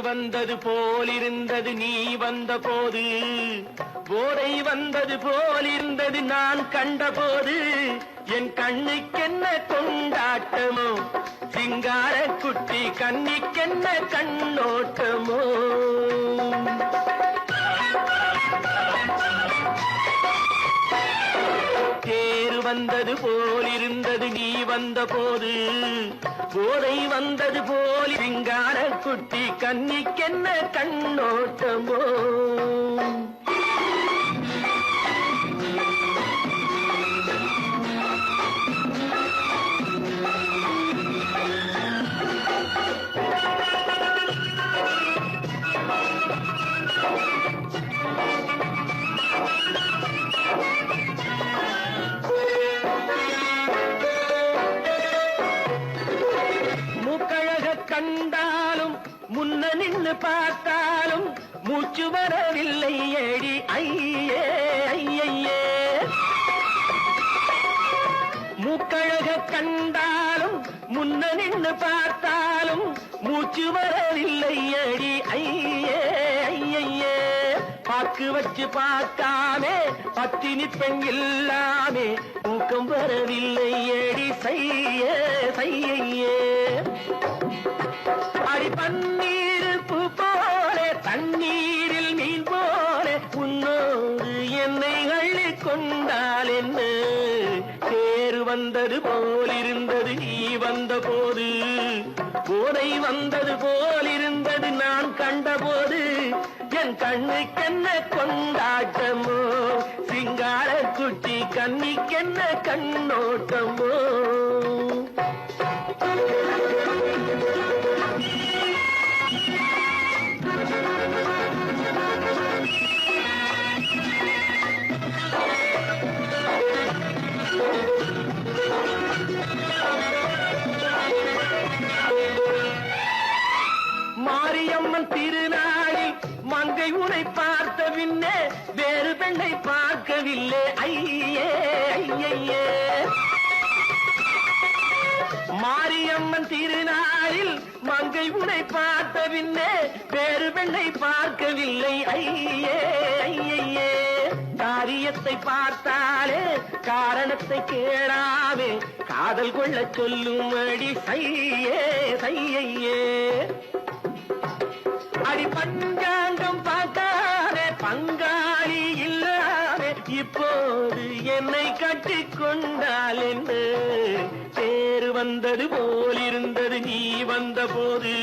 வந்தது போலிருந்தது நீ வந்த போது, போதை வந்தது போலிருந்தது நான் கண்டபோது, என் கண்ணுக்கென்ன கொண்டாட்டமோ, சிங்கார குட்டி கண்ணிக்கென்ன கண்ணோட்டமோ. தேர் வந்தது போலிருந்தது நீ வந்த போது, போதை வந்தது போல் சிங்கார குட்டி கண்ணிக்கென்ன கண்ணோட்டமோ. கண்டாலும் முன்ன நின்று பார்த்தாலும் மூச்சு வரவில்லை ஏடி ஐயே ஐயே. மூக்கழக கண்டாலும் முன்ன நின்று பார்த்தாலும் மூச்சு வரவில்லை ஏடி ஐயே ஐயே. பாக்கு வச்சு பார்க்காமே பத்தினி பெண் இல்லாமே தூக்கம் வரவில்லை ஏடி செய்ய செய்யே. அடி பன்னீர் பூ போல தண்ணீரில் மீன் போல உன்னோடு என்னை அள்ளி கொண்டால் என்ன. தேர் வந்தது போலிருந்தது நீ வந்த போது, போதை வந்தது போலிருந்தது நான் கண்டபோது, என் கண்ணுக்கென்ன கொண்டாட்டமோ, சிங்கார குட்டி கண்ணிக்கென்ன கண்ணோட்டமோ. மாரியம்மன் திருநாளில் மங்கை உனை பார்த்த பின்னே வேறு பெண்ணை பார்க்கவில்லை ஐயே ஐயே. மாரியம்மன் திருநாளில் மங்கை உனை பார்த்த பின்னே வேறு பெண்ணை பார்க்கவில்லை ஐயே ஐயே. காரியத்தை பார்த்தாலே காரணத்தை கேளாவே காதல் கொள்ள சொல்லும்படி செய்யே செய்யே. அடி பஞ்சாங்கம் பார்த்தாலே பங்காளி இல்லாமே இப்போது என்னை கட்டிக்கொண்டால் என்ன. தேர் வந்தது போலிருந்தது நீ வந்த போது,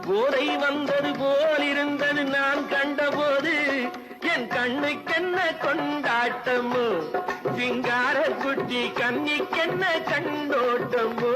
போதை வந்தது போலிருந்தது நான் கண்டபோது, என் கண்ணுக்கென்ன கொண்டாட்டமோ, சிங்கார குட்டி கண்ணிக்கென்ன கண்ணோட்டமோ.